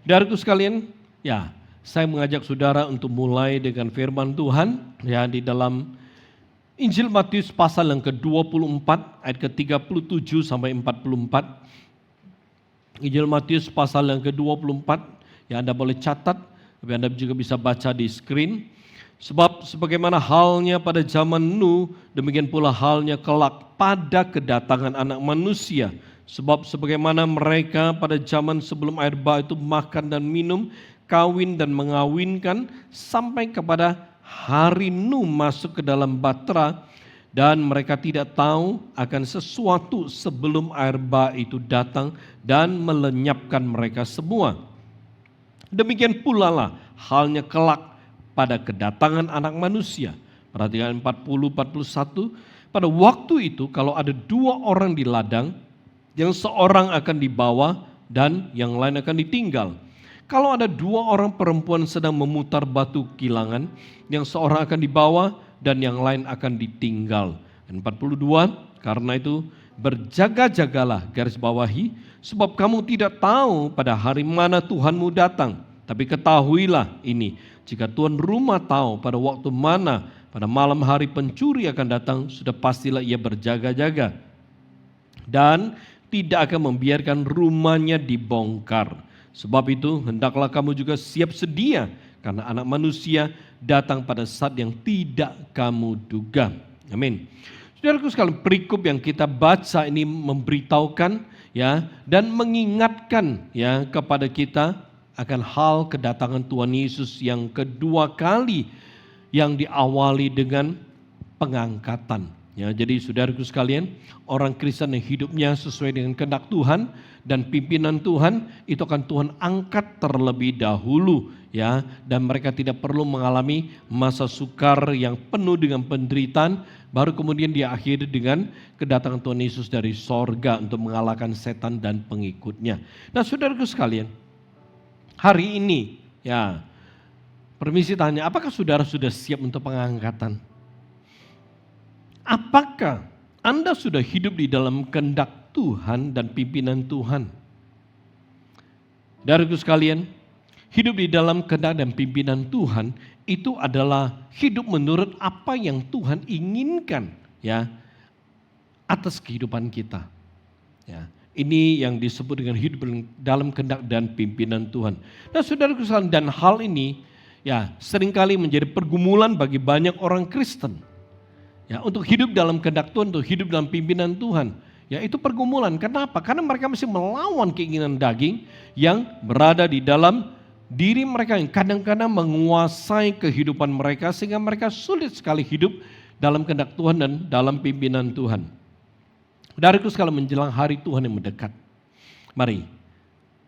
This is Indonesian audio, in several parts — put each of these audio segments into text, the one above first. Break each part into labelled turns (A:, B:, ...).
A: Saudaraku sekalian, ya, saya mengajak saudara untuk mulai dengan firman Tuhan ya di dalam Injil Matius pasal yang ke-24 ayat ke-37 sampai 44. Injil Matius pasal yang ke-24, ya Anda boleh catat, tapi Anda juga bisa baca di screen. Sebab sebagaimana halnya pada zaman Nuh, demikian pula halnya kelak pada kedatangan Anak Manusia. Sebab sebagaimana mereka pada zaman sebelum air bah itu makan dan minum, kawin dan mengawinkan, sampai kepada hari Nuh masuk ke dalam bahtera, dan mereka tidak tahu akan sesuatu sebelum air bah itu datang dan melenyapkan mereka semua. Demikian pula lah halnya kelak pada kedatangan Anak Manusia. Perhatikan 40-41, pada waktu itu kalau ada dua orang di ladang, yang seorang akan dibawa dan yang lain akan ditinggal. Kalau ada dua orang perempuan sedang memutar batu kilangan, yang seorang akan dibawa dan yang lain akan ditinggal. 42, karena itu berjaga-jagalah, garis bawahi, sebab kamu tidak tahu pada hari mana Tuhanmu datang. Tapi ketahuilah ini, jika tuan rumah tahu pada waktu mana pada malam hari pencuri akan datang, sudah pastilah ia berjaga-jaga dan tidak akan membiarkan rumahnya dibongkar. Sebab itu hendaklah kamu juga siap sedia, karena Anak Manusia datang pada saat yang tidak kamu duga. Amin. Saudaraku sekalian, perikop yang kita baca ini memberitahukan ya dan mengingatkan ya kepada kita akan hal kedatangan Tuhan Yesus yang kedua kali, yang diawali dengan pengangkatan. Ya, jadi saudaraku sekalian, orang Kristen yang hidupnya sesuai dengan kehendak Tuhan dan pimpinan Tuhan, itu akan Tuhan angkat terlebih dahulu ya, dan mereka tidak perlu mengalami masa sukar yang penuh dengan penderitaan, baru kemudian diakhiri dengan kedatangan Tuhan Yesus dari sorga untuk mengalahkan setan dan pengikutnya. Nah, saudaraku sekalian, hari ini ya, permisi tanya, apakah saudara sudah siap untuk pengangkatan? Apakah Anda sudah hidup di dalam kehendak Tuhan dan pimpinan Tuhan? Saudaraku sekalian, hidup di dalam kehendak dan pimpinan Tuhan itu adalah hidup menurut apa yang Tuhan inginkan ya atas kehidupan kita. Ya, ini yang disebut dengan hidup dalam kehendak dan pimpinan Tuhan. Nah, saudaraku sekalian, dan hal ini ya seringkali menjadi pergumulan bagi banyak orang Kristen. Ya, untuk hidup dalam kehendak Tuhan, untuk hidup dalam pimpinan Tuhan. Ya, itu pergumulan. Kenapa? Karena mereka masih melawan keinginan daging yang berada di dalam diri mereka, yang kadang-kadang menguasai kehidupan mereka sehingga mereka sulit sekali hidup dalam kehendak Tuhan dan dalam pimpinan Tuhan. Saudaraku sekalian, menjelang hari Tuhan yang mendekat, mari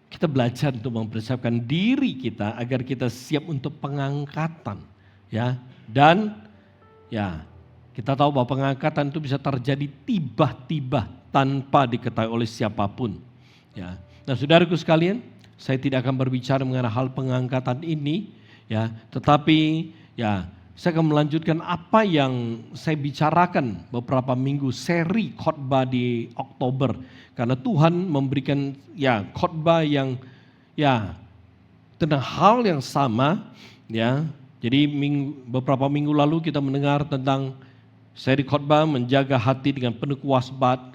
A: kita belajar untuk mempersiapkan diri kita agar kita siap untuk pengangkatan. Ya, dan ya, kita tahu bahwa pengangkatan itu bisa terjadi tiba-tiba tanpa diketahui oleh siapapun. Ya. Nah, saudaraku sekalian, saya tidak akan berbicara mengenai hal pengangkatan ini, ya, tetapi ya saya akan melanjutkan apa yang saya bicarakan beberapa minggu, seri khotbah di Oktober, karena Tuhan memberikan ya khotbah yang ya tentang hal yang sama, ya. Jadi beberapa minggu lalu kita mendengar tentang seri khotbah menjaga hati dengan penuh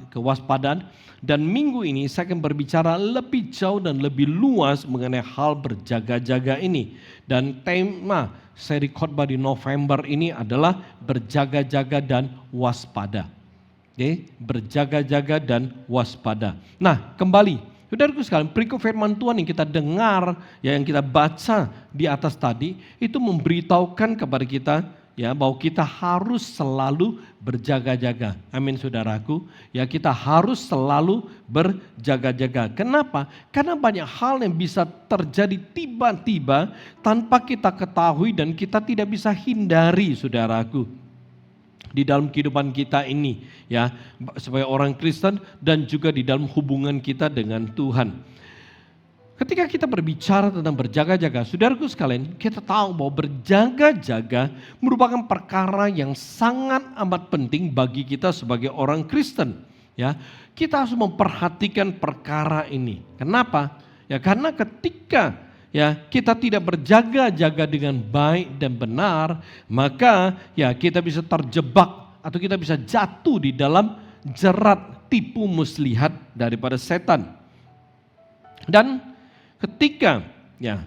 A: kewaspadaan, dan minggu ini saya akan berbicara lebih jauh dan lebih luas mengenai hal berjaga-jaga ini. Dan tema seri khotbah di November ini adalah berjaga-jaga dan waspada. Oke, berjaga-jaga dan waspada. Nah, kembali, saudaraku sekalian, berikut firman Tuhan yang kita dengar, ya, yang kita baca di atas tadi, itu memberitahukan kepada kita ya bahwa kita harus selalu berjaga-jaga. Amin, saudaraku. Ya, kita harus selalu berjaga-jaga. Kenapa? Karena banyak hal yang bisa terjadi tiba-tiba tanpa kita ketahui dan kita tidak bisa hindari, saudaraku, di dalam kehidupan kita ini, ya, sebagai orang Kristen dan juga di dalam hubungan kita dengan Tuhan. Ketika kita berbicara tentang berjaga-jaga, saudaraku sekalian, kita tahu bahwa berjaga-jaga merupakan perkara yang sangat amat penting bagi kita sebagai orang Kristen. Ya, kita harus memperhatikan perkara ini. Kenapa? Ya, karena ketika ya kita tidak berjaga-jaga dengan baik dan benar, maka ya kita bisa terjebak atau kita bisa jatuh di dalam jerat tipu muslihat daripada setan. Dan ketika ya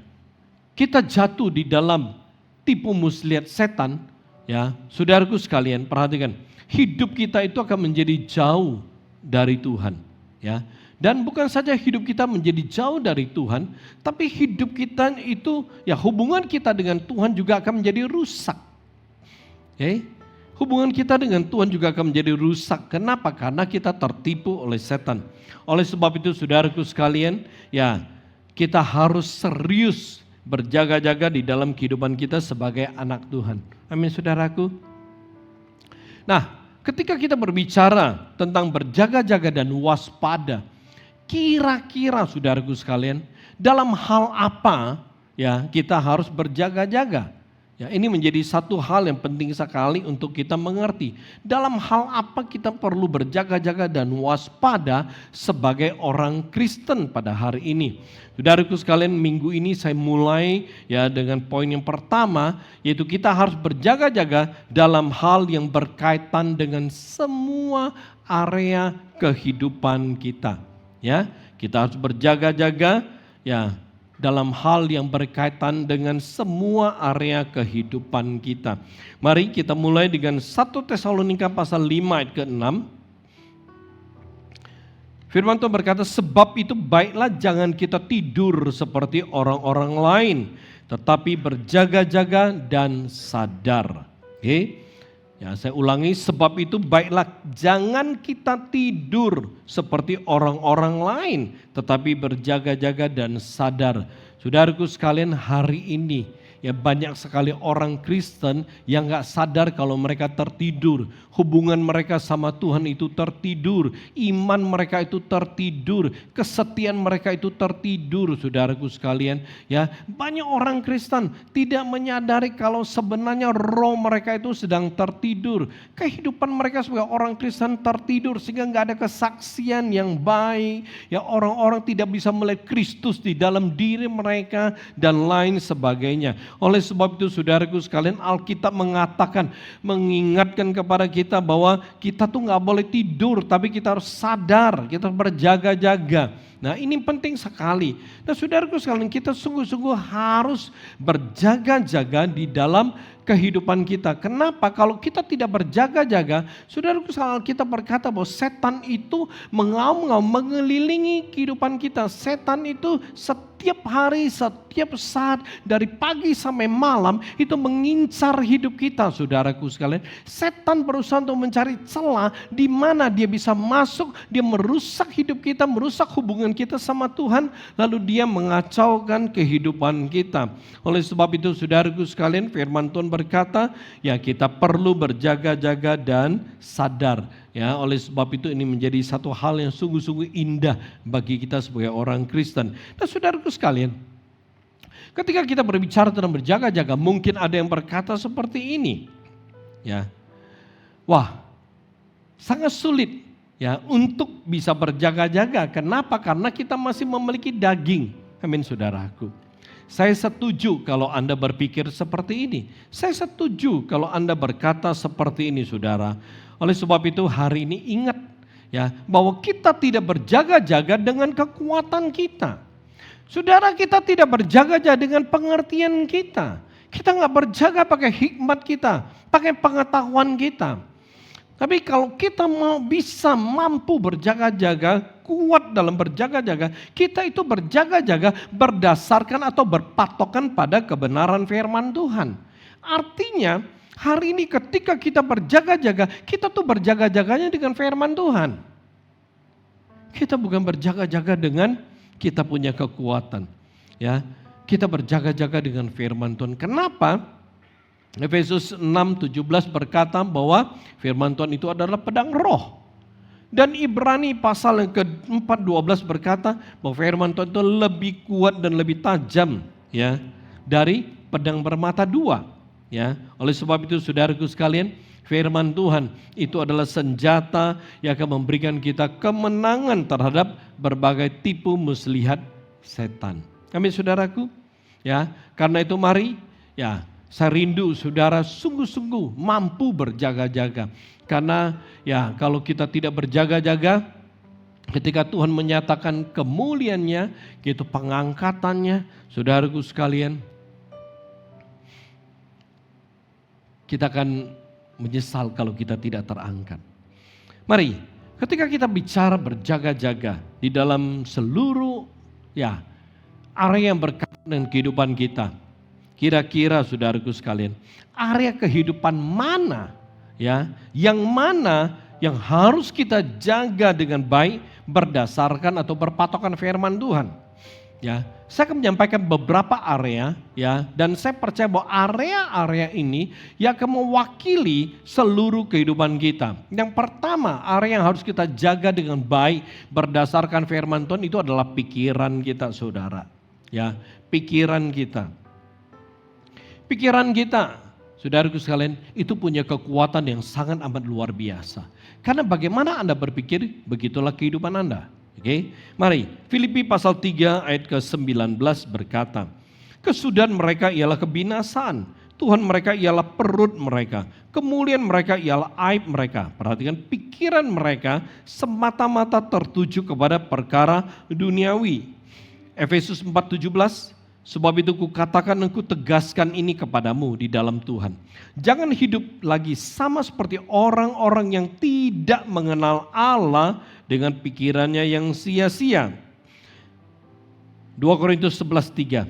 A: kita jatuh di dalam tipu muslihat setan, ya saudaraku sekalian perhatikan, hidup kita itu akan menjadi jauh dari Tuhan, ya. Dan bukan saja hidup kita menjadi jauh dari Tuhan, tapi hidup kita itu, ya hubungan kita dengan Tuhan juga akan menjadi rusak. Okay? Hubungan kita dengan Tuhan juga akan menjadi rusak. Kenapa? Karena kita tertipu oleh setan. Oleh sebab itu saudaraku sekalian, ya kita harus serius berjaga-jaga di dalam kehidupan kita sebagai anak Tuhan. Amin saudaraku. Nah, ketika kita berbicara tentang berjaga-jaga dan waspada, kira-kira saudaraku sekalian, dalam hal apa ya kita harus berjaga-jaga? Ya, ini menjadi satu hal yang penting sekali untuk kita mengerti. Dalam hal apa kita perlu berjaga-jaga dan waspada sebagai orang Kristen pada hari ini? Saudaraku sekalian, minggu ini saya mulai ya dengan poin yang pertama, yaitu kita harus berjaga-jaga dalam hal yang berkaitan dengan semua area kehidupan kita. Ya, kita harus berjaga-jaga ya dalam hal yang berkaitan dengan semua area kehidupan kita. Mari kita mulai dengan 1 Tesalonika pasal 5 ayat ke-6. Firman Tuhan berkata, sebab itu baiklah jangan kita tidur seperti orang-orang lain, tetapi berjaga-jaga dan sadar. Oke? Ya, saya ulangi, sebab itu baiklah jangan kita tidur seperti orang-orang lain, tetapi berjaga-jaga dan sadar. Saudaraku sekalian, hari ini ya banyak sekali orang Kristen yang gak sadar kalau mereka tertidur. Hubungan mereka sama Tuhan itu tertidur. Iman mereka itu tertidur. Kesetiaan mereka itu tertidur, saudaraku sekalian. Ya, banyak orang Kristen tidak menyadari kalau sebenarnya roh mereka itu sedang tertidur. Kehidupan mereka sebagai orang Kristen tertidur sehingga gak ada kesaksian yang baik. Ya, orang-orang tidak bisa melihat Kristus di dalam diri mereka dan lain sebagainya. Oleh sebab itu saudaraku sekalian, Alkitab mengatakan, mengingatkan kepada kita bahwa kita tuh gak boleh tidur, tapi kita harus sadar, kita berjaga-jaga. Nah ini penting sekali. Nah saudaraku sekalian, kita sungguh-sungguh harus berjaga-jaga di dalam kehidupan kita. Kenapa? Kalau kita tidak berjaga-jaga, saudaraku sekalian, kita berkata bahwa setan itu mengaum-ngaum mengelilingi kehidupan kita. Setan itu setiap hari, setiap saat, dari pagi sampai malam itu mengincar hidup kita, saudaraku sekalian. Setan berusaha untuk mencari celah di mana dia bisa masuk, dia merusak hidup kita, merusak hubungan kita sama Tuhan, lalu dia mengacaukan kehidupan kita. Oleh sebab itu saudaraku sekalian, firman Tuhan berkata, ya kita perlu berjaga-jaga dan sadar. Ya, oleh sebab itu ini menjadi satu hal yang sungguh-sungguh indah bagi kita sebagai orang Kristen. Dan saudaraku sekalian, ketika kita berbicara tentang berjaga-jaga, mungkin ada yang berkata seperti ini. Ya. Wah, sangat sulit ya untuk bisa berjaga-jaga. Kenapa? Karena kita masih memiliki daging. Amin saudaraku. Saya setuju kalau Anda berpikir seperti ini. Saya setuju kalau Anda berkata seperti ini, saudara. Oleh sebab itu hari ini ingat ya bahwa kita tidak berjaga-jaga dengan kekuatan kita. Saudara, kita tidak berjaga-jaga dengan pengertian kita. Kita nggak berjaga pakai hikmat kita, pakai pengetahuan kita. Tapi kalau kita bisa mampu berjaga-jaga, kuat dalam berjaga-jaga, kita itu berjaga-jaga berdasarkan atau berpatokan pada kebenaran firman Tuhan. Artinya hari ini ketika kita berjaga-jaga, kita tuh berjaga-jaganya dengan firman Tuhan. Kita bukan berjaga-jaga dengan kita punya kekuatan. Ya, kita berjaga-jaga dengan firman Tuhan. Kenapa? Efesus 6:17 berkata bahwa firman Tuhan itu adalah pedang roh. Dan Ibrani pasal yang ke-4:12 berkata bahwa firman Tuhan itu lebih kuat dan lebih tajam ya dari pedang bermata dua. Ya, oleh sebab itu saudaraku sekalian, firman Tuhan itu adalah senjata yang akan memberikan kita kemenangan terhadap berbagai tipu muslihat setan. Amin saudaraku. Ya, karena itu mari ya, saya rindu saudara sungguh-sungguh mampu berjaga-jaga. Karena ya kalau kita tidak berjaga-jaga, ketika Tuhan menyatakan kemuliaannya, gitu pengangkatannya, saudaraku sekalian, kita akan menyesal kalau kita tidak terangkat. Mari, ketika kita bicara berjaga-jaga di dalam seluruh ya area yang berkaitan dengan kehidupan kita, kira-kira saudaraku sekalian, area kehidupan mana ya, yang mana yang harus kita jaga dengan baik berdasarkan atau berpatokan firman Tuhan. Ya, saya akan menyampaikan beberapa area ya, dan saya percaya bahwa area-area ini yang akan mewakili seluruh kehidupan kita. Yang pertama, area yang harus kita jaga dengan baik berdasarkan firman Tuhan itu adalah pikiran kita, saudara. Ya, pikiran kita. Pikiran kita, saudaraku sekalian, itu punya kekuatan yang sangat amat luar biasa. Karena bagaimana Anda berpikir, begitulah kehidupan Anda. Oke, mari Filipi pasal 3 ayat ke-19 berkata, kesudahan mereka ialah kebinasaan, Tuhan mereka ialah perut mereka, kemuliaan mereka ialah aib mereka. Perhatikan, pikiran mereka semata-mata tertuju kepada perkara duniawi. Efesus 4:17, sebab itu kukatakan dan kutegaskan ini kepadamu di dalam Tuhan. Jangan hidup lagi sama seperti orang-orang yang tidak mengenal Allah dengan pikirannya yang sia-sia. 2 Korintus 11:3.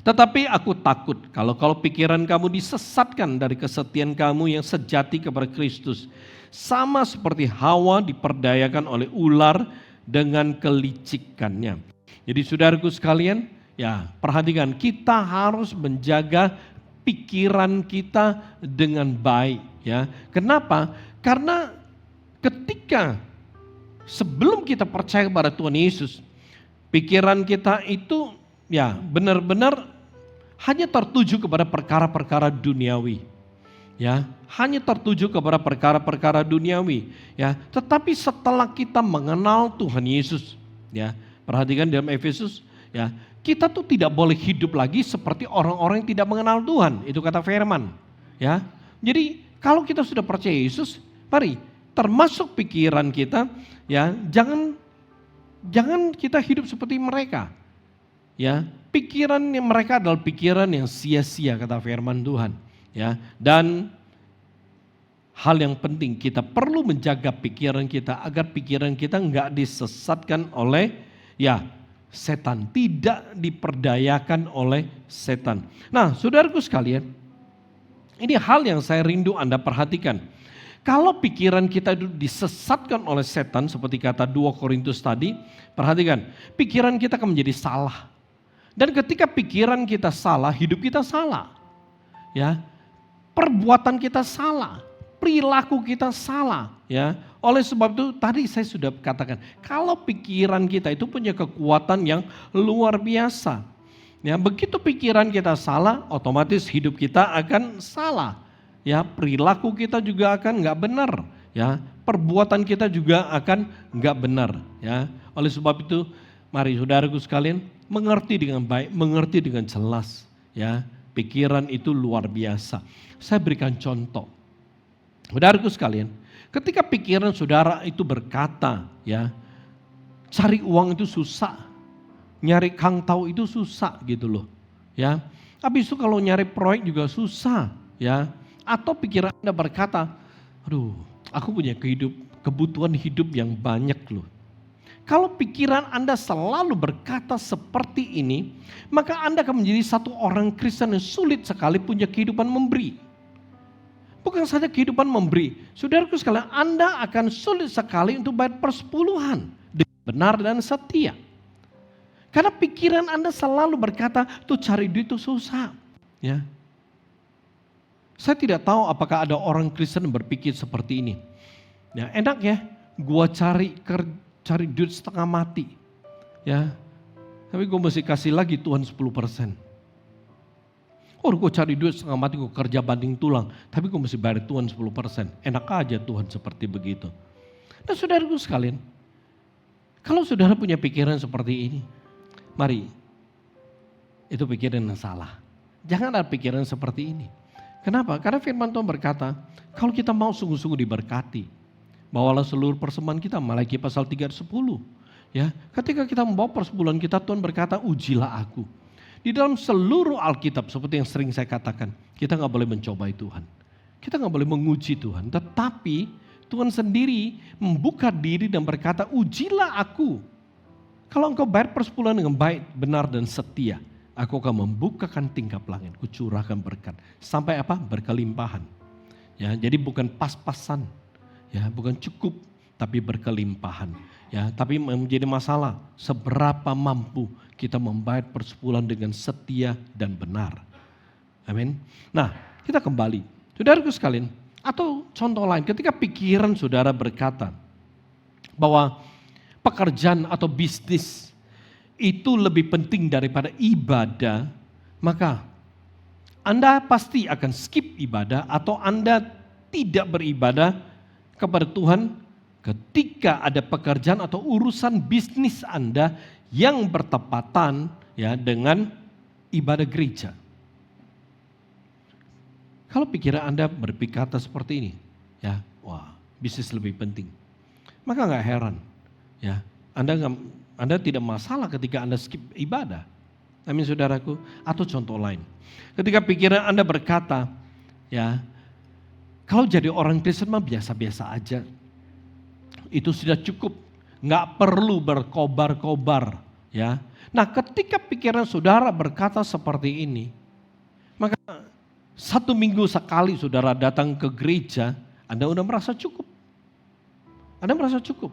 A: Tetapi aku takut kalau pikiran kamu disesatkan dari kesetiaan kamu yang sejati kepada Kristus. Sama seperti Hawa diperdayakan oleh ular dengan kelicikannya. Jadi saudaraku sekalian, ya, perhatikan, kita harus menjaga pikiran kita dengan baik, ya. Kenapa? Karena ketika sebelum kita percaya kepada Tuhan Yesus, pikiran kita itu ya benar-benar hanya tertuju kepada perkara-perkara duniawi. Ya, hanya tertuju kepada perkara-perkara duniawi, ya. Tetapi setelah kita mengenal Tuhan Yesus, ya, perhatikan dalam Efesus, ya, kita tuh tidak boleh hidup lagi seperti orang-orang yang tidak mengenal Tuhan. Itu kata firman. Ya. Jadi kalau kita sudah percaya Yesus, mari termasuk pikiran kita, ya, jangan kita hidup seperti mereka. Ya, pikiran mereka adalah pikiran yang sia-sia kata firman Tuhan. Ya, dan hal yang penting kita perlu menjaga pikiran kita agar pikiran kita enggak disesatkan oleh ya setan, tidak diperdayakan oleh setan. Nah, saudaraku sekalian, ini hal yang saya rindu Anda perhatikan. Kalau pikiran kita itu disesatkan oleh setan, seperti kata 2 Korintus tadi, perhatikan, pikiran kita akan menjadi salah. Dan ketika pikiran kita salah, hidup kita salah. Ya, perbuatan kita salah, perilaku kita salah, ya. Oleh sebab itu tadi saya sudah katakan, kalau pikiran kita itu punya kekuatan yang luar biasa. Ya, begitu pikiran kita salah, otomatis hidup kita akan salah. Ya, perilaku kita juga akan nggak benar. Ya, perbuatan kita juga akan nggak benar. Ya, oleh sebab itu, mari saudaraku sekalian mengerti dengan baik, mengerti dengan jelas. Ya, pikiran itu luar biasa. Saya berikan contoh. Saudaraku sekalian, ketika pikiran saudara itu berkata, ya, cari uang itu susah, nyari kang tahu itu susah gitu loh, ya. Habis itu kalau nyari proyek juga susah, ya. Atau pikiran Anda berkata, aduh, aku punya kebutuhan hidup yang banyak loh. Kalau pikiran Anda selalu berkata seperti ini, maka Anda akan menjadi satu orang Kristen yang sulit sekali punya kehidupan memberi. Bukan saja kehidupan memberi, saudaraku sekalian, Anda akan sulit sekali untuk bayar persepuluhan dengan benar dan setia. Karena pikiran Anda selalu berkata, tuh cari duit itu susah. Ya. Saya tidak tahu apakah ada orang Kristen yang berpikir seperti ini. Ya, enak ya, gua cari duit setengah mati. Ya, tapi gue mesti kasih lagi Tuhan 10%. Oh, gue cari duit setengah mati, gue kerja banting tulang, tapi gue mesti bayar Tuhan 10%. Enak aja Tuhan seperti begitu. Nah, saudaraku sekalian, kalau saudara punya pikiran seperti ini, mari Itu pikiran yang salah. Jangan ada pikiran seperti ini. Kenapa? Karena firman Tuhan berkata, kalau kita mau sungguh-sungguh diberkati, bawalah seluruh persembahan kita, Malaki pasal 3 ayat 10. Ya, ketika kita membawa persepuluhan kita, Tuhan berkata, ujilah aku. Di dalam seluruh Alkitab, seperti yang sering saya katakan, kita nggak boleh mencobai Tuhan. Kita nggak boleh menguji Tuhan. Tetapi Tuhan sendiri membuka diri dan berkata, ujilah aku. Kalau engkau bayar persepuluhan dengan baik, benar dan setia, aku akan membukakan tingkap langit, kucurahkan berkat. Sampai apa? Berkelimpahan. Ya, jadi bukan pas-pasan, ya, bukan cukup, tapi berkelimpahan. Ya, tapi menjadi masalah seberapa mampu kita membayar persepuluhan dengan setia dan benar. Amin. Nah, kita kembali. Saudaraku sekalian, atau contoh lain, ketika pikiran saudara berkata bahwa pekerjaan atau bisnis itu lebih penting daripada ibadah, maka Anda pasti akan skip ibadah atau Anda tidak beribadah kepada Tuhan ketika ada pekerjaan atau urusan bisnis Anda yang bertepatan ya dengan ibadah gereja. Kalau pikiran Anda berkata seperti ini, ya, wah, bisnis lebih penting. Maka nggak heran, ya, Anda tidak masalah ketika Anda skip ibadah. Amin saudaraku. Atau contoh lain. Ketika pikiran Anda berkata, ya, kalau jadi orang Kristen mah biasa-biasa aja. Itu sudah cukup. Nggak perlu berkobar-kobar. Ya. Nah, ketika pikiran saudara berkata seperti ini, maka 1 minggu sekali saudara datang ke gereja, Anda udah merasa cukup. Anda merasa cukup.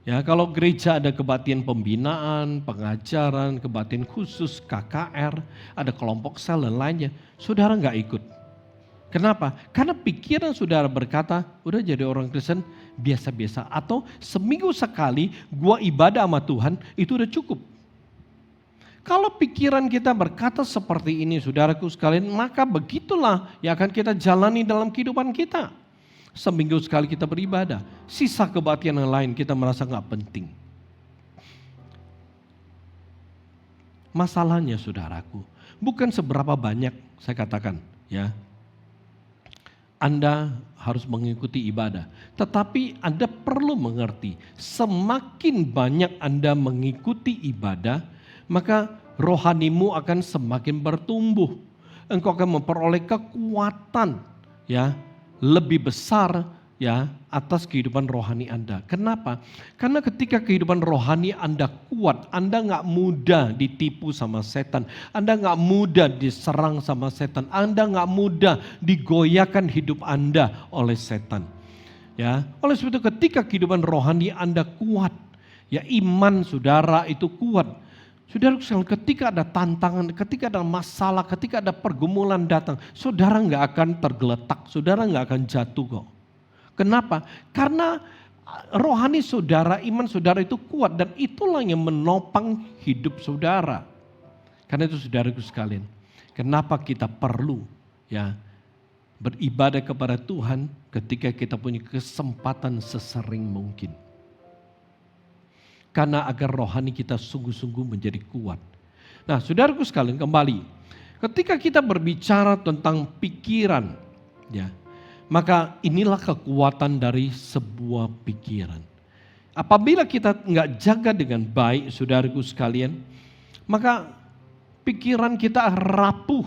A: Ya, kalau gereja ada kebaktian pembinaan, pengajaran, kebaktian khusus, KKR, ada kelompok sel dan lainnya, saudara nggak ikut. Kenapa? Karena pikiran saudara berkata, udah jadi orang Kristen biasa-biasa. Atau seminggu sekali gua ibadah sama Tuhan, itu udah cukup. Kalau pikiran kita berkata seperti ini saudaraku sekalian, maka begitulah yang akan kita jalani dalam kehidupan kita. Seminggu sekali kita beribadah, sisa kebaktian yang lain kita merasa gak penting. Masalahnya saudaraku, bukan seberapa banyak saya katakan ya, Anda harus mengikuti ibadah. Tetapi Anda perlu mengerti, semakin banyak Anda mengikuti ibadah, maka rohanimu akan semakin bertumbuh. Engkau akan memperoleh kekuatan ya, lebih besar ya atas kehidupan rohani Anda. Kenapa? Karena ketika kehidupan rohani Anda kuat, Anda nggak mudah ditipu sama setan. Anda nggak mudah diserang sama setan. Anda nggak mudah digoyahkan hidup Anda oleh setan. Ya, oleh sebab itu ketika kehidupan rohani Anda kuat, ya iman saudara itu kuat. Saudara, ketika ada tantangan, ketika ada masalah, ketika ada pergumulan datang, saudara nggak akan tergeletak, saudara nggak akan jatuh kok. Kenapa? Karena rohani saudara, iman saudara itu kuat dan itulah yang menopang hidup saudara. Karena itu saudaraku sekalian, kenapa kita perlu ya beribadah kepada Tuhan ketika kita punya kesempatan sesering mungkin. Karena agar rohani kita sungguh-sungguh menjadi kuat. Nah saudaraku sekalian kembali. Ketika kita berbicara tentang pikiran. Ya, maka inilah kekuatan dari sebuah pikiran. Apabila kita nggak jaga dengan baik saudaraku sekalian. Maka pikiran kita rapuh.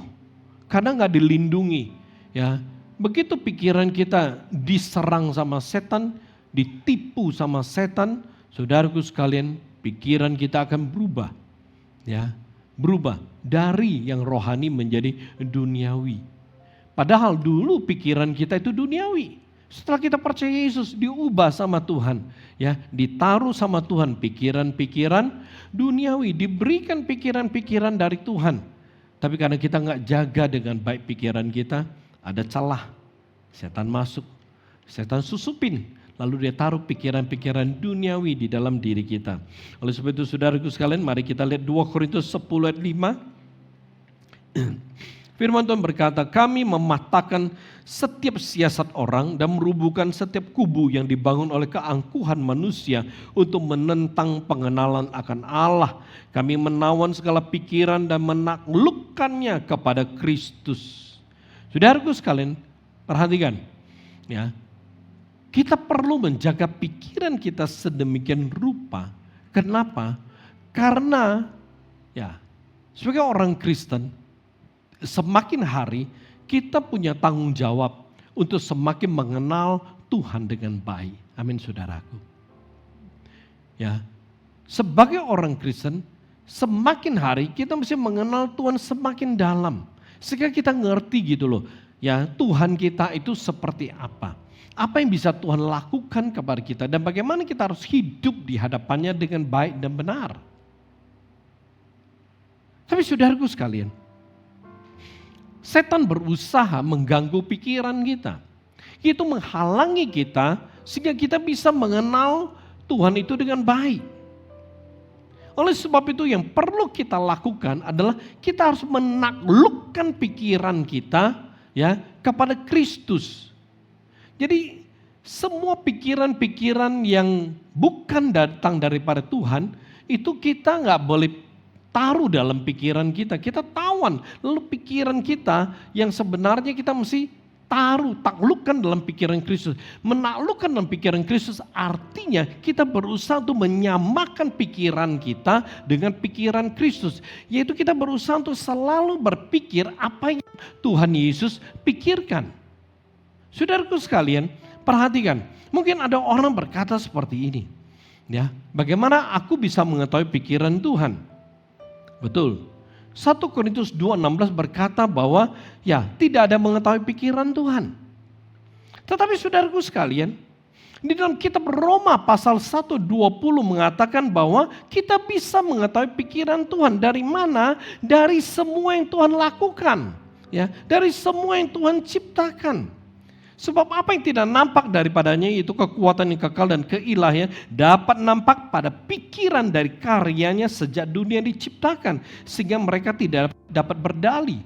A: Karena nggak dilindungi. Ya, begitu pikiran kita diserang sama setan. Ditipu sama setan. Saudaraku sekalian, pikiran kita akan berubah. Ya, berubah dari yang rohani menjadi duniawi. Padahal dulu pikiran kita itu duniawi. Setelah kita percaya Yesus, diubah sama Tuhan. Ya, ditaruh sama Tuhan pikiran-pikiran duniawi. Diberikan pikiran-pikiran dari Tuhan. Tapi karena kita nggak jaga dengan baik pikiran kita, ada celah. Setan masuk, setan susupin. Lalu dia taruh pikiran-pikiran duniawi di dalam diri kita. Oleh sebab itu saudaraku sekalian, mari kita lihat 2 Korintus 10 ayat 5. Firman Tuhan berkata, kami mematahkan setiap siasat orang dan merubuhkan setiap kubu yang dibangun oleh keangkuhan manusia untuk menentang pengenalan akan Allah. Kami menawan segala pikiran dan menaklukkannya kepada Kristus. Saudaraku sekalian, perhatikan ya. Kita perlu menjaga pikiran kita sedemikian rupa. Kenapa? Karena ya, sebagai orang Kristen, semakin hari kita punya tanggung jawab untuk semakin mengenal Tuhan dengan baik. Amin saudaraku. Ya, sebagai orang Kristen, semakin hari kita mesti mengenal Tuhan semakin dalam. Sehingga kita ngerti gitu loh. Ya, Tuhan kita itu seperti apa. Apa yang bisa Tuhan lakukan kepada kita dan bagaimana kita harus hidup di hadapannya dengan baik dan benar. Tapi saudaraku sekalian, setan berusaha mengganggu pikiran kita. Itu menghalangi kita sehingga kita bisa mengenal Tuhan itu dengan baik. Oleh sebab itu yang perlu kita lakukan adalah kita harus menaklukkan pikiran kita ya kepada Kristus. Jadi semua pikiran-pikiran yang bukan datang daripada Tuhan itu kita nggak boleh taruh dalam pikiran kita. Kita tawan. Lalu pikiran kita yang sebenarnya kita mesti taklukkan dalam pikiran Kristus. Menaklukkan dalam pikiran Kristus artinya kita berusaha untuk menyamakan pikiran kita dengan pikiran Kristus. Yaitu kita berusaha untuk selalu berpikir apa yang Tuhan Yesus pikirkan. Saudaraku sekalian, perhatikan. Mungkin ada orang berkata seperti ini. Ya, bagaimana aku bisa mengetahui pikiran Tuhan? Betul. 1 Korintus 2:16 berkata bahwa ya tidak ada mengetahui pikiran Tuhan. Tetapi saudaraku sekalian, di dalam kitab Roma pasal 1:20 mengatakan bahwa kita bisa mengetahui pikiran Tuhan. Dari mana? Dari semua yang Tuhan lakukan. Ya, dari semua yang Tuhan ciptakan. Sebab apa yang tidak nampak daripadanya itu kekuatan yang kekal dan keilahian dapat nampak pada pikiran dari karyanya sejak dunia diciptakan. Sehingga mereka tidak dapat berdalih.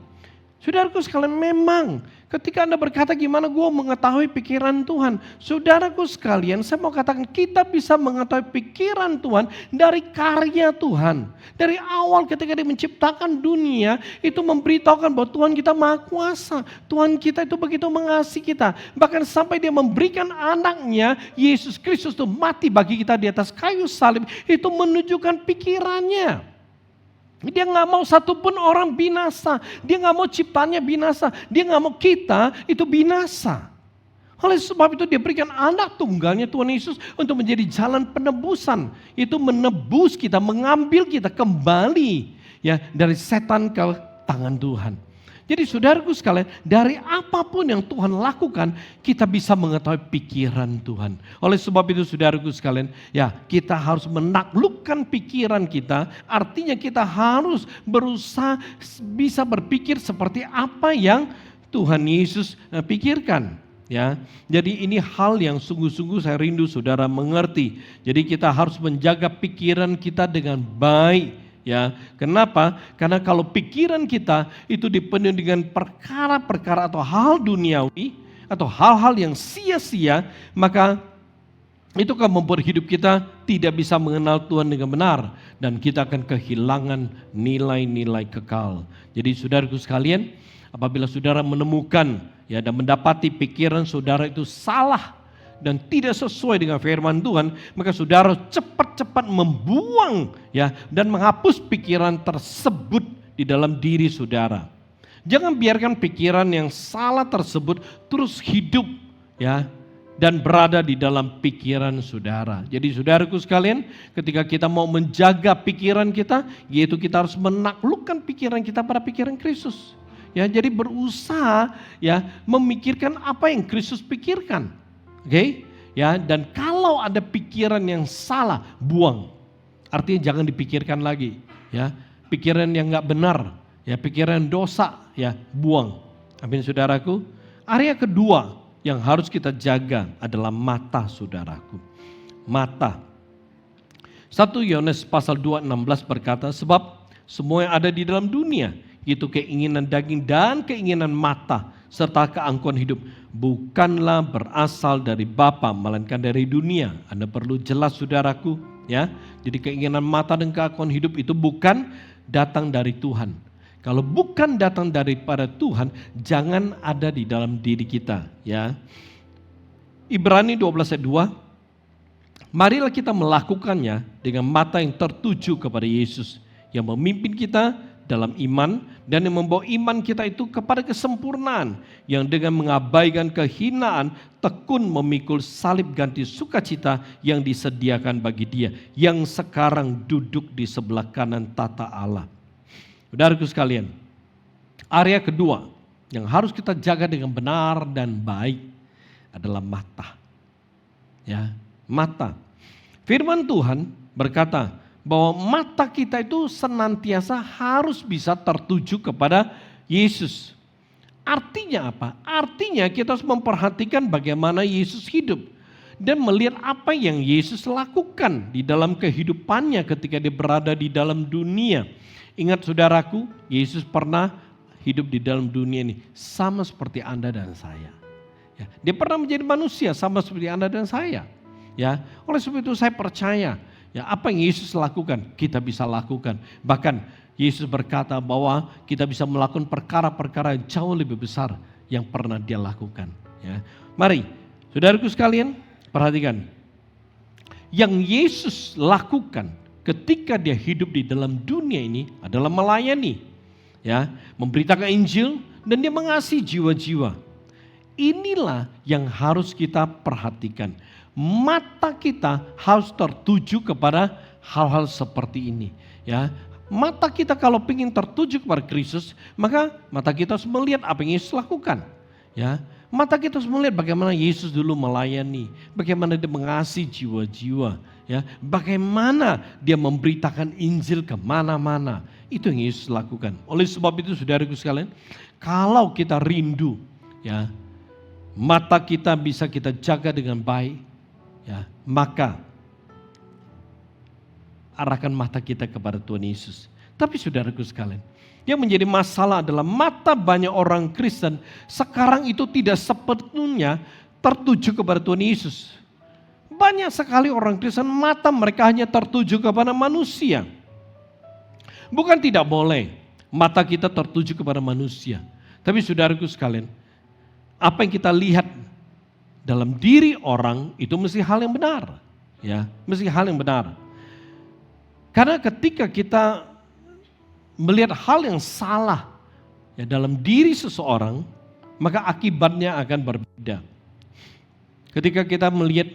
A: Saudaraku sekalian, memang ketika Anda berkata gimana gue mengetahui pikiran Tuhan. Saudaraku sekalian, saya mau katakan kita bisa mengetahui pikiran Tuhan dari karya Tuhan. Dari awal ketika dia menciptakan dunia, itu memberitahukan bahwa Tuhan kita maha kuasa. Tuhan kita itu begitu mengasihi kita. Bahkan sampai dia memberikan anaknya, Yesus Kristus itu mati bagi kita di atas kayu salib. Itu menunjukkan pikirannya. Dia gak mau satupun orang binasa. Dia gak mau ciptaannya binasa. Dia gak mau kita itu binasa. Oleh sebab itu dia berikan anak tunggalnya Tuhan Yesus untuk menjadi jalan penebusan. Itu menebus kita, mengambil kita kembali ya dari setan ke tangan Tuhan. Jadi saudaraku sekalian, dari apapun yang Tuhan lakukan, kita bisa mengetahui pikiran Tuhan. Oleh sebab itu saudaraku sekalian, ya kita harus menaklukkan pikiran kita. Artinya kita harus berusaha bisa berpikir seperti apa yang Tuhan Yesus pikirkan. Ya, jadi ini hal yang sungguh-sungguh saya rindu saudara mengerti. Jadi kita harus menjaga pikiran kita dengan baik. Ya, kenapa? Karena kalau pikiran kita itu dipenuhi dengan perkara-perkara atau hal duniawi atau hal-hal yang sia-sia, maka itu akan membuat hidup kita tidak bisa mengenal Tuhan dengan benar dan kita akan kehilangan nilai-nilai kekal. Jadi saudaraku sekalian, apabila saudara menemukan ya dan mendapati pikiran saudara itu salah dan tidak sesuai dengan firman Tuhan, maka saudara cepat-cepat membuang ya dan menghapus pikiran tersebut di dalam diri saudara. Jangan biarkan pikiran yang salah tersebut terus hidup ya dan berada di dalam pikiran saudara. Jadi saudaraku sekalian, ketika kita mau menjaga pikiran kita, yaitu kita harus menaklukkan pikiran kita pada pikiran Kristus. Ya, jadi berusaha ya memikirkan apa yang Kristus pikirkan. Oke, ya, dan kalau ada pikiran yang salah, buang. Artinya jangan dipikirkan lagi, ya. Pikiran yang nggak benar, ya, pikiran dosa, ya, buang. Amin, saudaraku. Area kedua yang harus kita jaga adalah mata, saudaraku. Mata. 1 Yohanes pasal 2:16 berkata, sebab semua yang ada di dalam dunia, itu keinginan daging dan keinginan mata, serta keangkuhan hidup, bukanlah berasal dari Bapa, melainkan dari dunia. Anda perlu jelas saudaraku, ya. Jadi keinginan mata dan keangkuhan hidup itu bukan datang dari Tuhan. Kalau bukan datang daripada Tuhan, jangan ada di dalam diri kita, ya. Ibrani 12 ayat 2, marilah kita melakukannya dengan mata yang tertuju kepada Yesus yang memimpin kita dalam iman dan yang membawa iman kita itu kepada kesempurnaan, yang dengan mengabaikan kehinaan tekun memikul salib ganti sukacita yang disediakan bagi Dia yang sekarang duduk di sebelah kanan tata Allah. Saudaraku sekalian, area kedua yang harus kita jaga dengan benar dan baik adalah mata. Ya, mata. Firman Tuhan berkata bahwa mata kita itu senantiasa harus bisa tertuju kepada Yesus. Artinya apa? Artinya kita harus memperhatikan bagaimana Yesus hidup dan melihat apa yang Yesus lakukan di dalam kehidupannya ketika dia berada di dalam dunia. Ingat saudaraku, Yesus pernah hidup di dalam dunia ini sama seperti Anda dan saya. Ya, dia pernah menjadi manusia sama seperti Anda dan saya. Ya, oleh sebab itu saya percaya, ya, apa yang Yesus lakukan kita bisa lakukan. Bahkan Yesus berkata bahwa kita bisa melakukan perkara-perkara jauh lebih besar yang pernah Dia lakukan. Ya, mari, saudaraku sekalian, perhatikan yang Yesus lakukan ketika Dia hidup di dalam dunia ini adalah melayani, ya, memberitakan Injil, dan Dia mengasihi jiwa-jiwa. Inilah yang harus kita perhatikan. Mata kita harus tertuju kepada hal-hal seperti ini. Ya, mata kita kalau ingin tertuju kepada Kristus, maka mata kita harus melihat apa yang Yesus lakukan. Ya, mata kita harus melihat bagaimana Yesus dulu melayani, bagaimana Dia mengasihi jiwa-jiwa. Ya, bagaimana Dia memberitakan Injil kemana-mana. Itu yang Yesus lakukan. Oleh sebab itu, saudaraku sekalian, kalau kita rindu, ya, mata kita bisa kita jaga dengan baik, ya, maka arahkan mata kita kepada Tuhan Yesus. Tapi saudaraku sekalian, yang menjadi masalah adalah mata banyak orang Kristen sekarang itu tidak sepenuhnya tertuju kepada Tuhan Yesus. Banyak sekali orang Kristen mata mereka hanya tertuju kepada manusia. Bukan tidak boleh mata kita tertuju kepada manusia. Tapi saudaraku sekalian, apa yang kita lihat dalam diri orang itu mesti hal yang benar, ya, mesti hal yang benar. Karena ketika kita melihat hal yang salah, ya, dalam diri seseorang, maka akibatnya akan berbeda. Ketika kita melihat,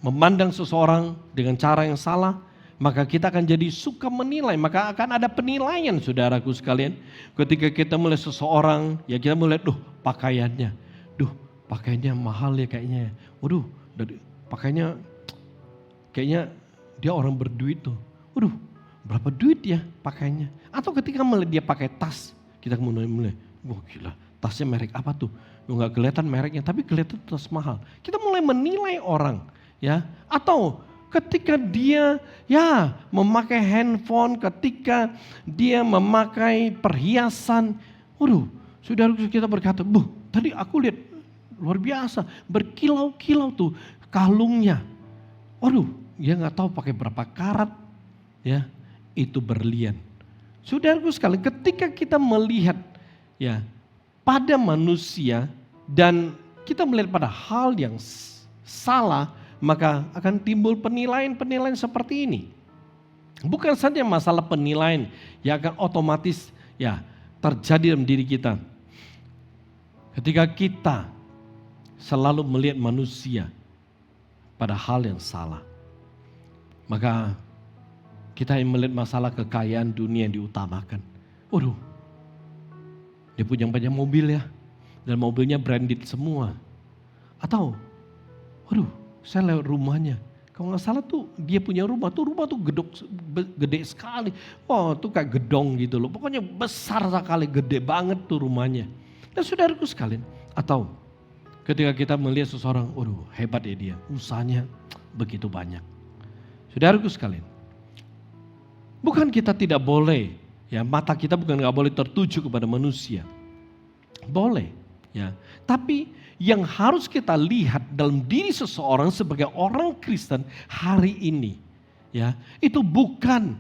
A: memandang seseorang dengan cara yang salah, maka kita akan jadi suka menilai, maka akan ada penilaian, saudaraku sekalian. Ketika kita melihat seseorang, ya kita melihat, pakaiannya. Pakaiannya mahal ya kayaknya. Waduh, pakaiannya kayaknya dia orang berduit tuh. Waduh, berapa duit ya pakaiannya? Atau ketika melihat dia pakai tas, kita mulai, wah gila, tasnya merek apa tuh? Nggak kelihatan mereknya, tapi kelihatan tas mahal. Kita mulai menilai orang, ya. Atau ketika dia, ya, memakai handphone, ketika dia memakai perhiasan, waduh, saudara kita berkata, tadi aku lihat luar biasa, berkilau-kilau tuh kalungnya. Waduh, dia nggak tahu pakai berapa karat, ya, itu berlian. Saudaraku sekalian, ketika kita melihat, ya, pada manusia dan kita melihat pada hal yang salah, maka akan timbul penilaian-penilaian seperti ini. Bukan saja masalah penilaian yang akan otomatis, ya, terjadi dalam diri kita. Ketika kita selalu melihat manusia pada hal yang salah, maka kita yang melihat masalah kekayaan dunia yang diutamakan. Waduh, dia punya banyak mobil ya, dan mobilnya branded semua. Atau, waduh, saya lewat rumahnya, kalau nggak salah tuh dia punya rumah tuh gede sekali. Wah, tuh kayak gedong gitu loh, pokoknya besar sekali, gede banget tuh rumahnya. Dan saudaraku sekalian, atau ketika kita melihat seseorang, waduh hebat ya dia, usahanya begitu banyak. Saudaraku sekalian, bukan kita tidak boleh, Ya, mata kita bukan nggak boleh tertuju kepada manusia. Boleh, ya. Tapi yang harus kita lihat dalam diri seseorang sebagai orang Kristen hari ini, ya, itu bukan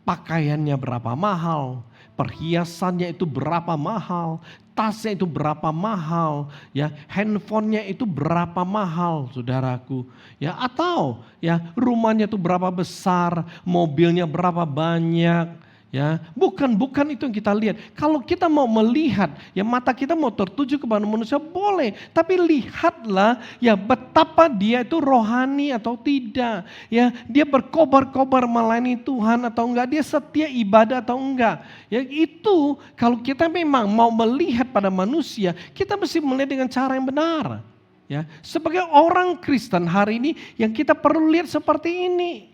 A: pakaiannya berapa mahal, perhiasannya itu berapa mahal, tasnya itu berapa mahal, ya, handphonenya itu berapa mahal, saudaraku, ya, atau ya rumahnya itu berapa besar, mobilnya berapa banyak. Ya, bukan itu yang kita lihat. Kalau kita mau melihat, ya mata kita mau tertuju kepada manusia boleh, tapi lihatlah ya betapa dia itu rohani atau tidak. Ya, dia berkobar-kobar melayani Tuhan atau enggak, dia setia ibadah atau enggak. Ya, itu kalau kita memang mau melihat pada manusia, kita mesti melihat dengan cara yang benar. Ya, sebagai orang Kristen hari ini yang kita perlu lihat seperti ini.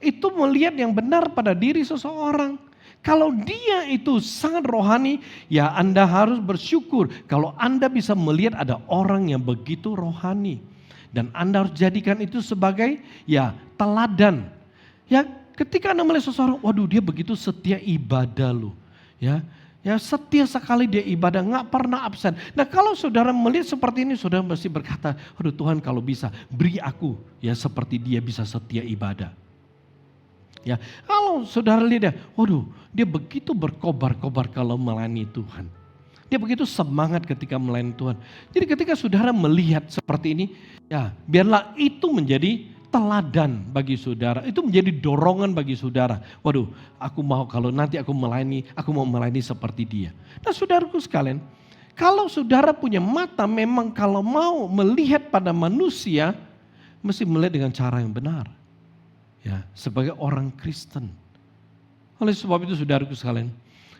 A: Itu melihat yang benar pada diri seseorang. Kalau dia itu sangat rohani, ya Anda harus bersyukur kalau Anda bisa melihat ada orang yang begitu rohani. Dan Anda harus jadikan itu sebagai ya teladan. Ya ketika Anda melihat seseorang, waduh dia begitu setia ibadah loh. Ya setia sekali dia ibadah, nggak pernah absen. Nah kalau saudara melihat seperti ini, saudara mesti berkata, aduh Tuhan kalau bisa beri aku ya seperti dia bisa setia ibadah. Ya, kalau saudara lihat, waduh, dia begitu berkobar-kobar kalau melayani Tuhan. Dia begitu semangat ketika melayani Tuhan. Jadi ketika saudara melihat seperti ini, ya biarlah itu menjadi teladan bagi saudara. Itu menjadi dorongan bagi saudara. Waduh, aku mau kalau nanti aku mau melayani seperti dia. Nah saudaraku sekalian, kalau saudara punya mata memang kalau mau melihat pada manusia, mesti melihat dengan cara yang benar. Ya, sebagai orang Kristen. Oleh sebab itu saudaraku sekalian,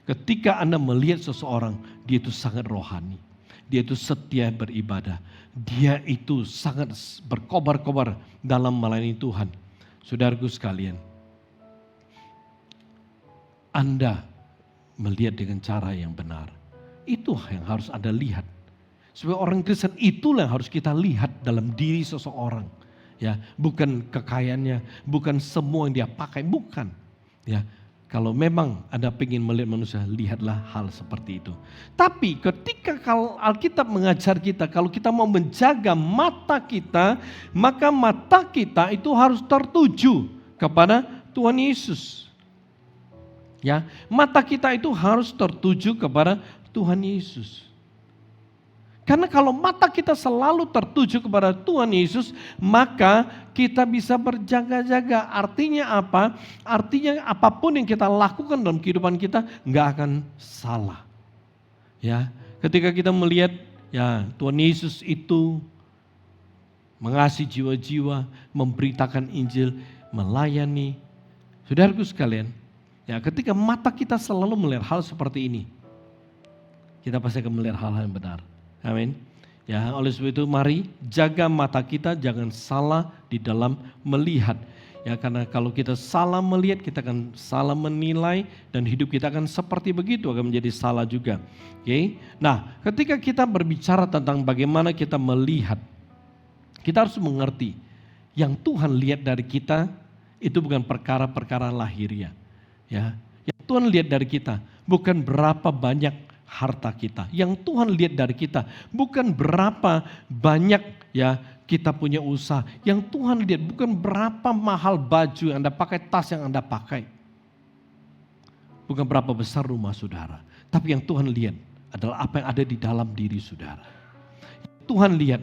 A: ketika Anda melihat seseorang, dia itu sangat rohani. Dia itu setia beribadah. Dia itu sangat berkobar-kobar dalam melayani Tuhan. Saudaraku sekalian, Anda melihat dengan cara yang benar. Itu yang harus Anda lihat. Sebagai orang Kristen itulah yang harus kita lihat dalam diri seseorang. Ya, bukan kekayaannya, bukan semua yang dia pakai, bukan. Ya, kalau memang Anda ingin melihat manusia, lihatlah hal seperti itu. Tapi ketika kalau Alkitab mengajar kita, kalau kita mau menjaga mata kita, maka mata kita itu harus tertuju kepada Tuhan Yesus. Ya, mata kita itu harus tertuju kepada Tuhan Yesus. Karena kalau mata kita selalu tertuju kepada Tuhan Yesus, maka kita bisa berjaga-jaga. Artinya apa? Artinya apapun yang kita lakukan dalam kehidupan kita nggak akan salah. Ya, ketika kita melihat ya Tuhan Yesus itu mengasihi jiwa-jiwa, memberitakan Injil, melayani. Saudaraku sekalian, ya ketika mata kita selalu melihat hal seperti ini, kita pasti akan melihat hal-hal yang benar. Amin. Ya, oleh sebab itu mari jaga mata kita jangan salah di dalam melihat. Ya, karena kalau kita salah melihat, kita akan salah menilai dan hidup kita akan seperti begitu, akan menjadi salah juga. Oke. Nah, ketika kita berbicara tentang bagaimana kita melihat, kita harus mengerti yang Tuhan lihat dari kita itu bukan perkara-perkara lahiriah. Ya, yang Tuhan lihat dari kita bukan berapa banyak harta kita. Yang Tuhan lihat dari kita bukan berapa banyak ya kita punya usaha. Yang Tuhan lihat bukan berapa mahal baju yang Anda pakai, tas yang Anda pakai. Bukan berapa besar rumah saudara. Tapi yang Tuhan lihat adalah apa yang ada di dalam diri saudara. Tuhan lihat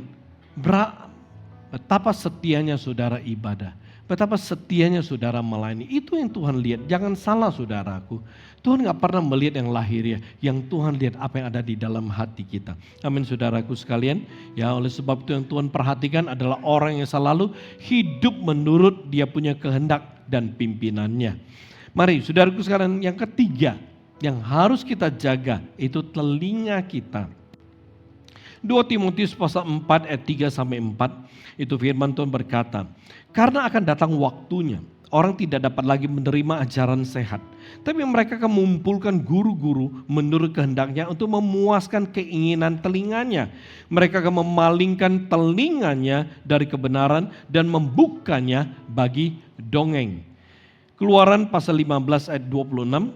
A: betapa setianya saudara ibadah. Betapa setianya saudara melayani. Itu yang Tuhan lihat. Jangan salah saudaraku. Tuhan gak pernah melihat yang lahiriah. Yang Tuhan lihat apa yang ada di dalam hati kita. Amin saudaraku sekalian. Ya oleh sebab itu yang Tuhan perhatikan adalah orang yang selalu hidup menurut dia punya kehendak dan pimpinannya. Mari saudaraku sekalian yang ketiga. Yang harus kita jaga itu telinga kita. 2 Timotius pasal 4 ayat 3 sampai 4 itu firman Tuhan berkata, karena akan datang waktunya orang tidak dapat lagi menerima ajaran sehat, tapi mereka akan mengumpulkan guru-guru menurut kehendaknya untuk memuaskan keinginan telinganya. Mereka akan memalingkan telinganya dari kebenaran dan membukanya bagi dongeng. Keluaran pasal 15 ayat 26.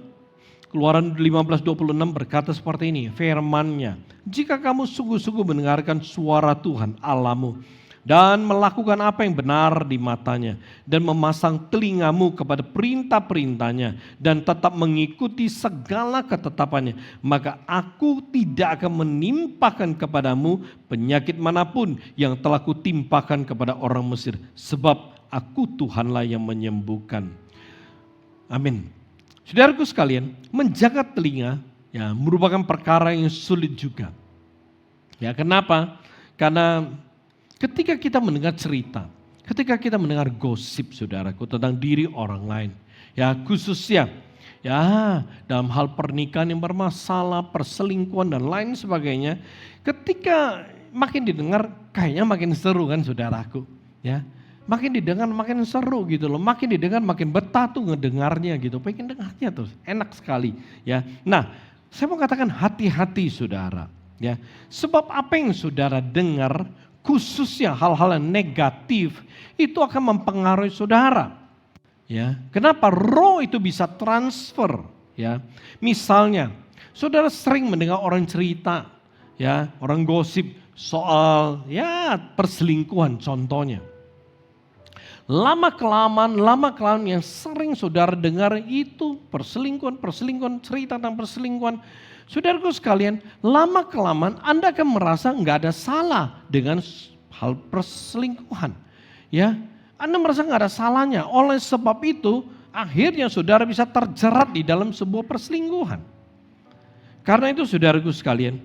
A: Keluaran 15:26 berkata seperti ini, firman-Nya, jika kamu sungguh-sungguh mendengarkan suara Tuhan Allahmu dan melakukan apa yang benar di matanya dan memasang telingamu kepada perintah-perintahnya dan tetap mengikuti segala ketetapannya, maka aku tidak akan menimpakan kepadamu penyakit manapun yang telah kutimpakan kepada orang Mesir, sebab aku Tuhanlah yang menyembuhkan. Amin. Saudaraku sekalian, menjaga telinga ya merupakan perkara yang sulit juga. Ya, kenapa? Karena ketika kita mendengar cerita, ketika kita mendengar gosip saudaraku tentang diri orang lain, ya khususnya ya dalam hal pernikahan yang bermasalah, perselingkuhan dan lain sebagainya, ketika makin didengar kayaknya makin seru kan saudaraku, ya. Makin didengar makin seru gitu loh, makin didengar makin betah tuh ngedengarnya gitu, pengen dengarnya tuh, enak sekali ya. Nah, saya mau katakan hati-hati saudara ya, sebab apa yang saudara dengar khususnya hal-hal yang negatif itu akan mempengaruhi saudara ya. Kenapa? Roh itu bisa transfer ya. Misalnya, saudara sering mendengar orang cerita ya, orang gosip soal ya perselingkuhan contohnya. Lama kelamaan yang sering saudara dengar itu perselingkuhan, cerita tentang perselingkuhan. Saudaraku sekalian, lama kelamaan Anda akan merasa nggak ada salah dengan hal perselingkuhan. Ya, Anda merasa nggak ada salahnya. Oleh sebab itu, akhirnya saudara bisa terjerat di dalam sebuah perselingkuhan. Karena itu saudaraku sekalian,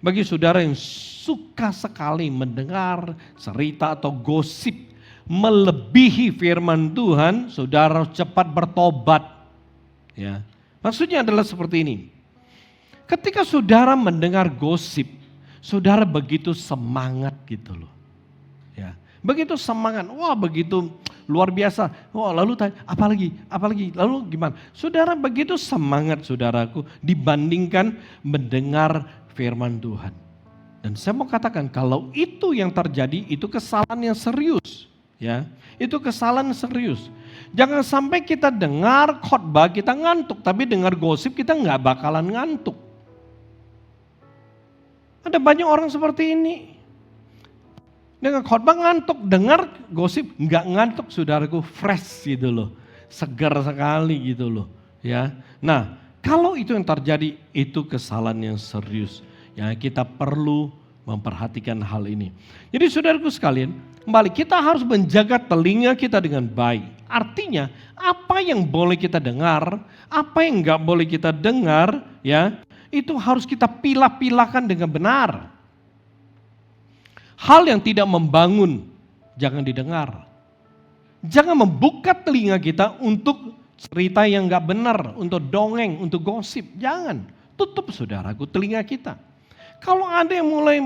A: bagi saudara yang suka sekali mendengar cerita atau gosip melebihi firman Tuhan, saudara cepat bertobat. Ya, maksudnya adalah seperti ini. Ketika saudara mendengar gosip, saudara begitu semangat gitu loh. Ya, begitu semangat, wah begitu luar biasa. Wah lalu tanya, apalagi, lalu gimana? Saudara begitu semangat saudaraku dibandingkan mendengar firman Tuhan. Dan saya mau katakan kalau itu yang terjadi itu kesalahan yang serius. Ya, itu kesalahan serius. Jangan sampai kita dengar khotbah kita ngantuk, tapi dengar gosip kita nggak bakalan ngantuk. Ada banyak orang seperti ini. Dengar khotbah ngantuk, dengar gosip nggak ngantuk, saudaraku, fresh gitu loh, segar sekali gitu loh. Ya, nah kalau itu yang terjadi itu kesalahan yang serius. Ya, kita perlu memperhatikan hal ini. Jadi saudaraku sekalian, kembali kita harus menjaga telinga kita dengan baik. Artinya apa yang boleh kita dengar, apa yang nggak boleh kita dengar, ya itu harus kita pilah-pilahkan dengan benar. Hal yang tidak membangun jangan didengar. Jangan membuka telinga kita untuk cerita yang nggak benar, untuk dongeng, untuk gosip. Jangan. Tutup saudaraku telinga kita. Kalau ada yang mulai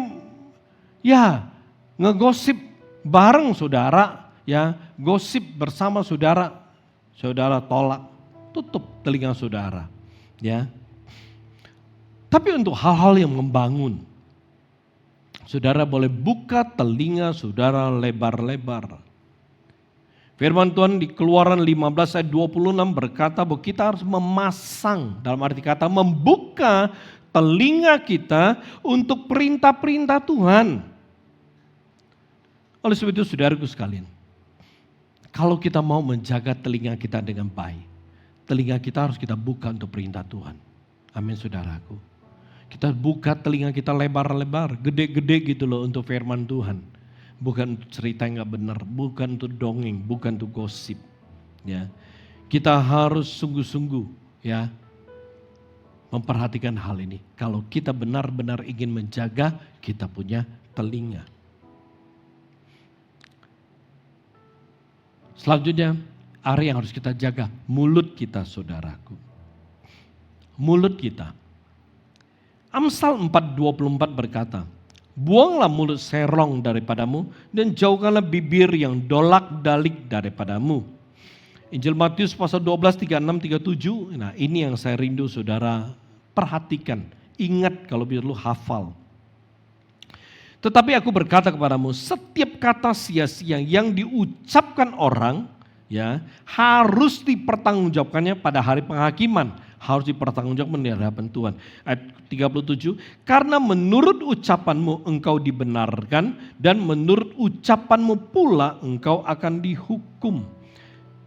A: ya ngegosip bareng saudara, ya gosip bersama saudara, saudara tolak, tutup telinga saudara, ya. Tapi untuk hal-hal yang membangun, saudara boleh buka telinga saudara lebar-lebar. Firman Tuhan di Keluaran 15 ayat 26 berkata bahwa kita harus memasang, dalam arti kata membuka telinga kita untuk perintah-perintah Tuhan. Oleh sebab itu saudaraku sekalian, kalau kita mau menjaga telinga kita dengan baik, telinga kita harus kita buka untuk perintah Tuhan. Amin saudaraku. Kita buka telinga kita lebar-lebar, gede-gede gitu loh untuk firman Tuhan. Bukan untuk cerita yang gak benar, bukan untuk dongeng, bukan untuk gosip. Ya, kita harus sungguh-sungguh ya memperhatikan hal ini. Kalau kita benar-benar ingin menjaga kita punya telinga. Selanjutnya, area yang harus kita jaga, mulut kita saudaraku. Mulut kita. Amsal 4:24 berkata, buanglah mulut serong daripadamu dan jauhkanlah bibir yang dolak-dalik daripadamu. Injil Matius pasal 12, 36, 37. Nah ini yang saya rindu saudara perhatikan. Ingat kalau perlu hafal. Tetapi aku berkata kepadamu, setiap kata sia-sia yang diucapkan orang, ya, harus dipertanggungjawabkannya pada hari penghakiman, harus dipertanggungjawabkan di hadapan Tuhan. Ayat 37, karena menurut ucapanmu engkau dibenarkan dan menurut ucapanmu pula engkau akan dihukum.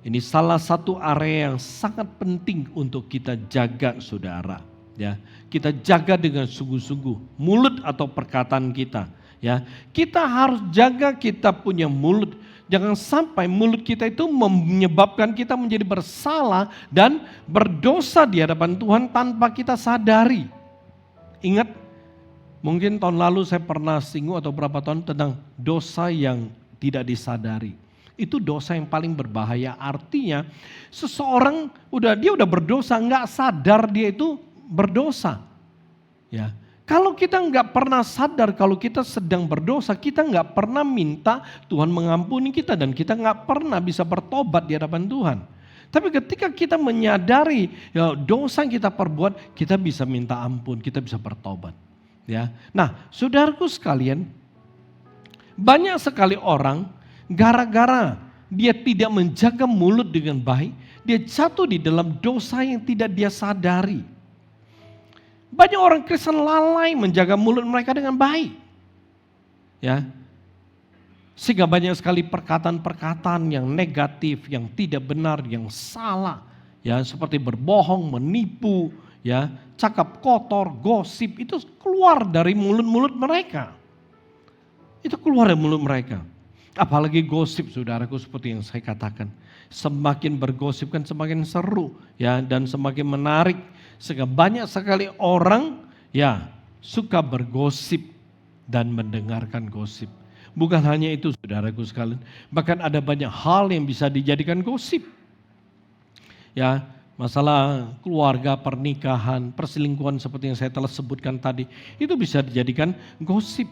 A: Ini salah satu area yang sangat penting untuk kita jaga, saudara. Ya, kita jaga dengan sungguh-sungguh mulut atau perkataan kita. Ya, kita harus jaga kita punya mulut. Jangan sampai mulut kita itu menyebabkan kita menjadi bersalah dan berdosa di hadapan Tuhan tanpa kita sadari. Ingat, mungkin tahun lalu saya pernah singgung atau berapa tahun tentang dosa yang tidak disadari. Itu dosa yang paling berbahaya. Artinya seseorang dia udah berdosa, nggak sadar dia itu berdosa. Ya, kalau kita nggak pernah sadar kalau kita sedang berdosa, kita nggak pernah minta Tuhan mengampuni kita dan kita nggak pernah bisa bertobat di hadapan Tuhan. Tapi ketika kita menyadari dosa yang kita perbuat, kita bisa minta ampun, kita bisa bertobat. Ya, nah, saudaraku sekalian, banyak sekali orang gara-gara dia tidak menjaga mulut dengan baik, dia jatuh di dalam dosa yang tidak dia sadari. Banyak orang Kristen lalai menjaga mulut mereka dengan baik. Ya. Sehingga banyak sekali perkataan-perkataan yang negatif, yang tidak benar, yang salah. Ya, seperti berbohong, menipu, ya, cakap kotor, gosip, itu keluar dari mulut-mulut mereka. Itu keluar dari mulut mereka. Apalagi gosip, saudaraku, seperti yang saya katakan. Semakin bergosip kan semakin seru, ya, dan semakin menarik. Sehingga banyak sekali orang ya suka bergosip dan mendengarkan gosip. Bukan hanya itu, saudaraku sekalian, bahkan ada banyak hal yang bisa dijadikan gosip. Ya, masalah keluarga, pernikahan, perselingkuhan seperti yang saya telah sebutkan tadi, itu bisa dijadikan gosip.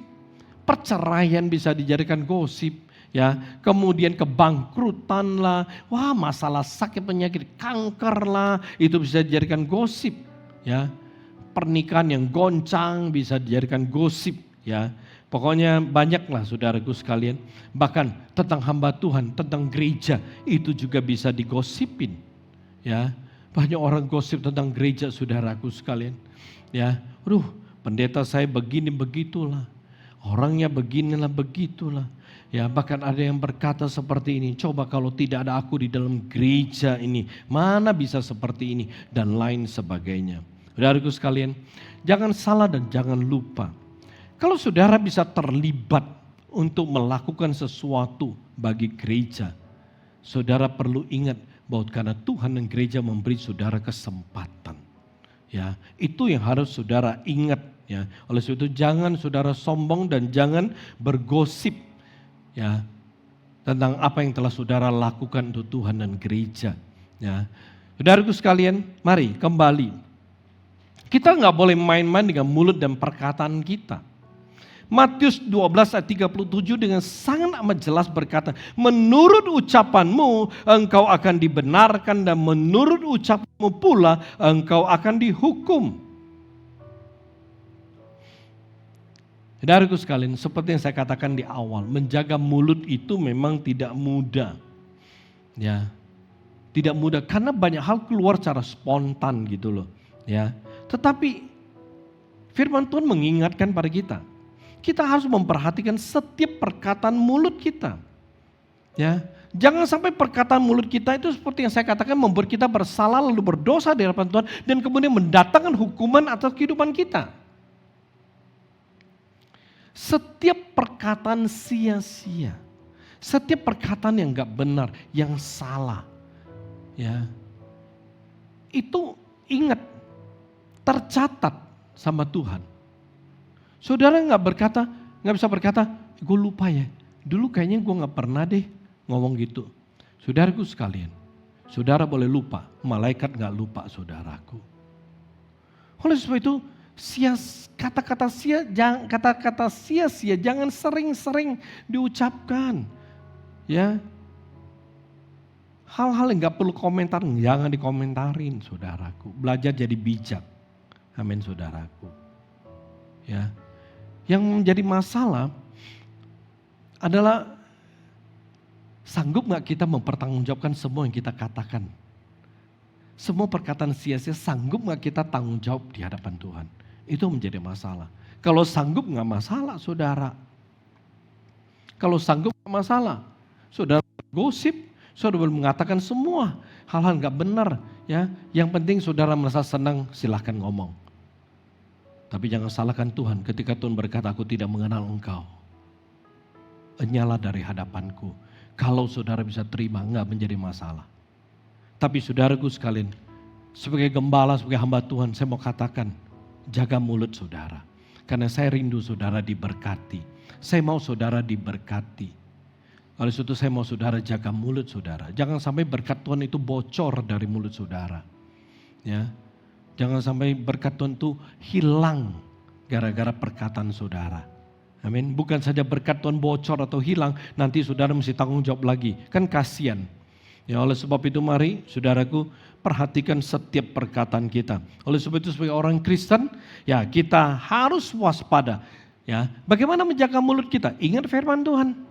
A: Perceraian bisa dijadikan gosip. Ya, kemudian kebangkrutan lah, wah masalah sakit penyakit kanker lah, itu bisa dijadikan gosip. Ya, pernikahan yang goncang bisa dijadikan gosip. Ya, pokoknya banyaklah saudaraku sekalian. Bahkan tentang hamba Tuhan, tentang gereja itu juga bisa digosipin. Ya, banyak orang gosip tentang gereja, saudaraku sekalian. Ya, pendeta saya begini begitulah, orangnya beginilah begitulah. Ya, bahkan ada yang berkata seperti ini, coba kalau tidak ada aku di dalam gereja ini, mana bisa seperti ini, dan lain sebagainya. Saudaraku sekalian, jangan salah dan jangan lupa. Kalau saudara bisa terlibat untuk melakukan sesuatu bagi gereja, saudara perlu ingat bahwa karena Tuhan dan gereja memberi saudara kesempatan. Ya, itu yang harus saudara ingat. Ya, oleh sebab itu jangan saudara sombong dan jangan bergosip. Ya, tentang apa yang telah saudara lakukan untuk Tuhan dan gereja. Ya, saudaraku sekalian, mari kembali. Kita nggak boleh main-main dengan mulut dan perkataan kita. Matius 12 ayat 37 dengan sangat amat jelas berkata, menurut ucapanmu engkau akan dibenarkan dan menurut ucapanmu pula engkau akan dihukum. Saudaraku sekalian, seperti yang saya katakan di awal, menjaga mulut itu memang tidak mudah. Ya, tidak mudah karena banyak hal keluar secara spontan gitu loh. Ya, tetapi firman Tuhan mengingatkan pada kita harus memperhatikan setiap perkataan mulut kita. Ya, jangan sampai perkataan mulut kita itu seperti yang saya katakan membuat kita bersalah lalu berdosa di hadapan Tuhan dan kemudian mendatangkan hukuman atas kehidupan kita. Setiap perkataan sia-sia, setiap perkataan yang gak benar, yang salah, ya, itu ingat tercatat sama Tuhan. Saudara nggak bisa berkata, gue lupa ya, dulu kayaknya gue nggak pernah deh ngomong gitu. Saudaraku sekalian, saudara boleh lupa, malaikat nggak lupa saudaraku. Oleh sebab itu, kata-kata sia-sia jangan sering-sering diucapkan. Ya, hal-hal yang nggak perlu komentar, jangan dikomentarin, saudaraku. Belajar jadi bijak, amin, saudaraku. Ya, yang menjadi masalah adalah Sanggup gak kita mempertanggungjawabkan semua yang kita katakan? Semua perkataan sia-sia sanggup gak kita tanggung jawab di hadapan Tuhan? Itu menjadi masalah. Kalau sanggup gak masalah saudara. Kalau sanggup gak masalah. Saudara gosip, saudara boleh mengatakan semua hal-hal gak benar. Ya, yang penting saudara merasa senang, silahkan ngomong. Tapi jangan salahkan Tuhan ketika Tuhan berkata, aku tidak mengenal engkau. Enyalah dari hadapanku. Kalau saudara bisa terima, enggak menjadi masalah. Tapi saudaraku sekalian, sebagai gembala, sebagai hamba Tuhan, saya mau katakan, jaga mulut saudara. Karena saya rindu saudara diberkati. Saya mau saudara diberkati. Oleh sebab itu saya mau saudara jaga mulut saudara. Jangan sampai berkat Tuhan itu bocor dari mulut saudara. Ya, jangan sampai berkat Tuhan itu hilang gara-gara perkataan saudara. Amin. Bukan saja berkat Tuhan bocor atau hilang, nanti saudara mesti tanggung jawab lagi. Kan kasihan. Ya, oleh sebab itu mari saudaraku perhatikan setiap perkataan kita. Oleh sebab itu sebagai orang Kristen, ya kita harus waspada. Ya, bagaimana menjaga mulut kita? Ingat firman Tuhan.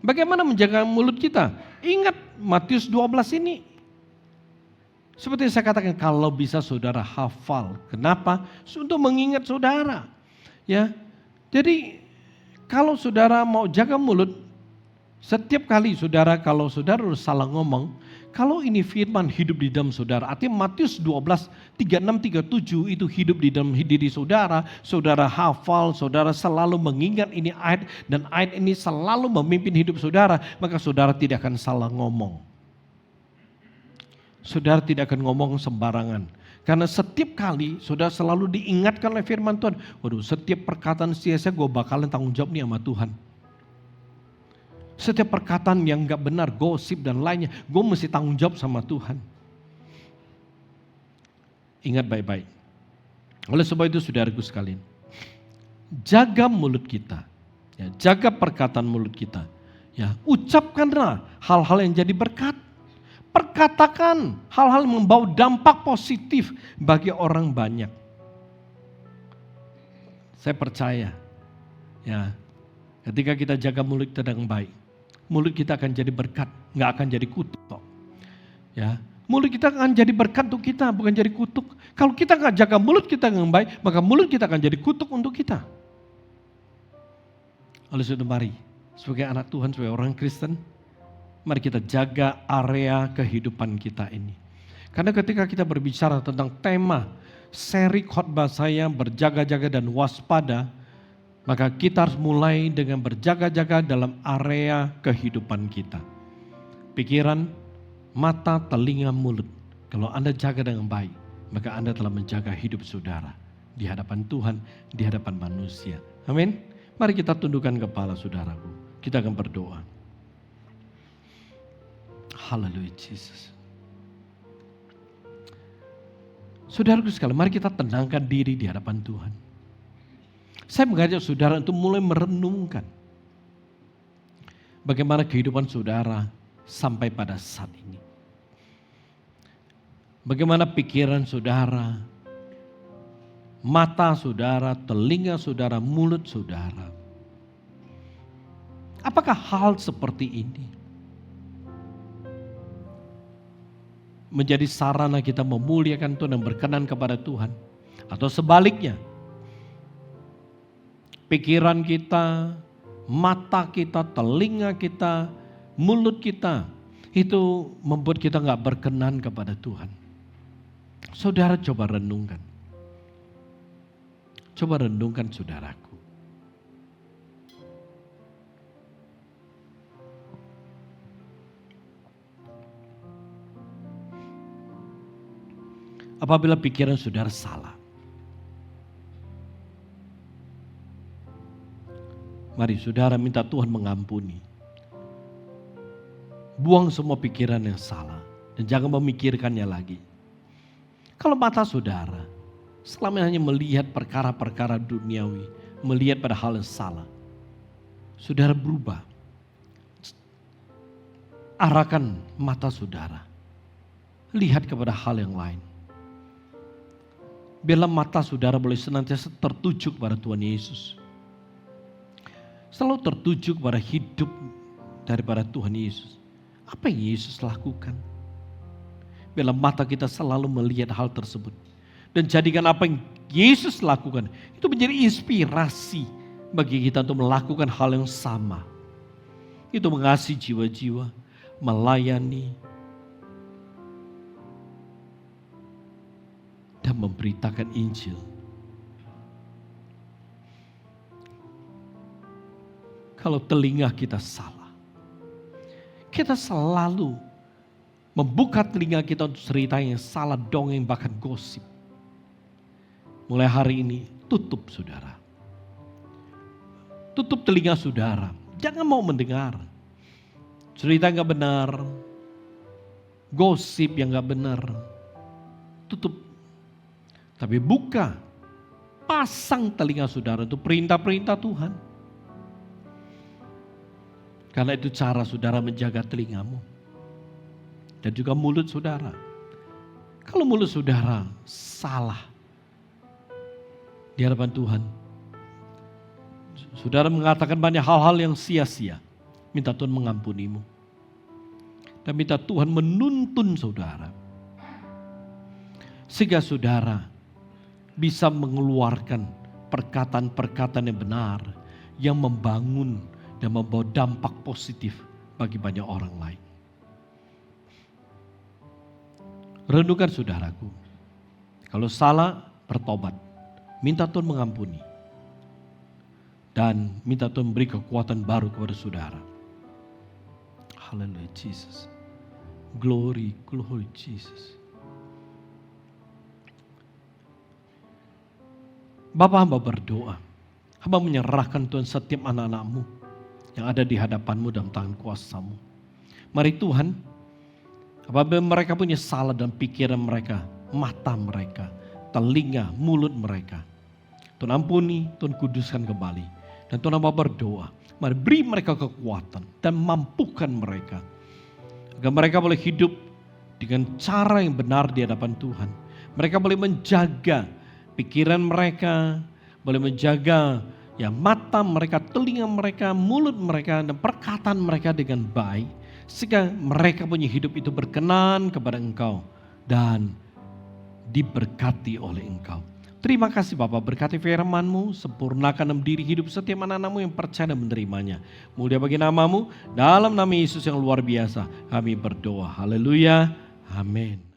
A: Bagaimana menjaga mulut kita? Ingat Matius 12 ini. Seperti yang saya katakan, kalau bisa saudara hafal. Kenapa? Untuk mengingat saudara. Ya, jadi kalau saudara mau jaga mulut, setiap kali saudara, kalau saudara salah ngomong, kalau ini firman hidup di dalam saudara, artinya Matius 12, 36, 37 itu hidup di dalam diri saudara, saudara hafal, saudara selalu mengingat ini ayat, dan ayat ini selalu memimpin hidup saudara, maka saudara tidak akan salah ngomong. Saudara tidak akan ngomong sembarangan. Karena setiap kali saudara selalu diingatkan oleh firman Tuhan. Waduh, setiap perkataan sia-sia gue bakalan tanggung jawab nih sama Tuhan. Setiap perkataan yang gak benar, gosip dan lainnya, gue mesti tanggung jawab sama Tuhan. Ingat baik-baik. Oleh sebab itu saudaraku sekalian, jaga mulut kita. Ya, jaga perkataan mulut kita. Ya, ucapkanlah hal-hal yang jadi berkat. Perkatakan hal-hal yang membawa dampak positif bagi orang banyak. Saya percaya, ya, ketika kita jaga mulut kita dengan baik, mulut kita akan jadi berkat, nggak akan jadi kutuk. Ya, mulut kita akan jadi berkat untuk kita, bukan jadi kutuk. Kalau kita nggak jaga mulut kita dengan baik, maka mulut kita akan jadi kutuk untuk kita. Oleh sebab itu mari, sebagai anak Tuhan, sebagai orang Kristen, mari kita jaga area kehidupan kita ini. Karena ketika kita berbicara tentang tema seri khotbah saya berjaga-jaga dan waspada, maka kita harus mulai dengan berjaga-jaga dalam area kehidupan kita. Pikiran, mata, telinga, mulut. Kalau Anda jaga dengan baik, maka Anda telah menjaga hidup saudara di hadapan Tuhan, di hadapan manusia. Amin. Mari kita tundukkan kepala saudaraku. Kita akan berdoa. Haleluya Yesus. Saudaraku sekalian, mari kita tenangkan diri di hadapan Tuhan. Saya mengajak saudara untuk mulai merenungkan bagaimana kehidupan saudara sampai pada saat ini. Bagaimana pikiran saudara, mata saudara, telinga saudara, mulut saudara. Apakah hal seperti ini menjadi sarana kita memuliakan Tuhan dan berkenan kepada Tuhan? Atau sebaliknya, pikiran kita, mata kita, telinga kita, mulut kita, itu membuat kita gak berkenan kepada Tuhan. Saudara coba renungkan. Coba renungkan saudaraku. Apabila pikiran saudara salah, mari saudara minta Tuhan mengampuni. Buang semua pikiran yang salah dan jangan memikirkannya lagi. Kalau mata saudara selama hanya melihat perkara-perkara duniawi, melihat pada hal yang salah, saudara berubah. Arahkan mata saudara, lihat kepada hal yang lain. Biarlah mata saudara boleh senantiasa tertuju kepada Tuhan Yesus. Selalu tertuju kepada hidup daripada Tuhan Yesus. Apa yang Yesus lakukan? Biarlah mata kita selalu melihat hal tersebut. Dan jadikan apa yang Yesus lakukan itu menjadi inspirasi bagi kita untuk melakukan hal yang sama. Itu mengasihi jiwa-jiwa, melayani, dan memberitakan Injil. Kalau telinga kita salah, kita selalu membuka telinga kita untuk cerita yang salah, dongeng, bahkan gosip. Mulai hari ini, tutup saudara. Tutup telinga saudara. Jangan mau mendengar cerita yang gak benar, gosip yang gak benar. Tutup. Tapi buka, pasang telinga saudara untuk perintah-perintah Tuhan. Karena itu cara saudara menjaga telingamu. Dan juga mulut saudara. Kalau mulut saudara salah di hadapan Tuhan, saudara mengatakan banyak hal-hal yang sia-sia. Minta Tuhan mengampunimu. Dan minta Tuhan menuntun saudara. Sehingga saudara bisa mengeluarkan perkataan-perkataan yang benar, yang membangun dan membawa dampak positif bagi banyak orang lain. Renungkan saudaraku. Kalau salah, bertobat. Minta Tuhan mengampuni. Dan minta Tuhan memberi kekuatan baru kepada saudara. Hallelujah Jesus. Glory, glory Jesus. Bapa, hamba berdoa. Hamba menyerahkan Tuhan setiap anak-anak-Mu yang ada di hadapan-Mu dalam tangan kuasa-Mu. Mari Tuhan, apabila mereka punya salah dalam pikiran mereka, mata mereka, telinga, mulut mereka, Tuhan ampuni, Tuhan kuduskan kembali. Dan Tuhan hamba berdoa, mari beri mereka kekuatan dan mampukan mereka. Agar mereka boleh hidup dengan cara yang benar di hadapan Tuhan. Mereka boleh menjaga pikiran mereka, boleh menjaga mata mereka, telinga mereka, mulut mereka, dan perkataan mereka dengan baik. Sehingga mereka punya hidup itu berkenan kepada Engkau dan diberkati oleh Engkau. Terima kasih Bapa, berkati firman-Mu, sempurnakan dalam diri hidup setiap anak-anak-Mu yang percaya dan menerimanya. Mulia bagi nama-Mu, dalam nama Yesus yang luar biasa kami berdoa. Haleluya, amin.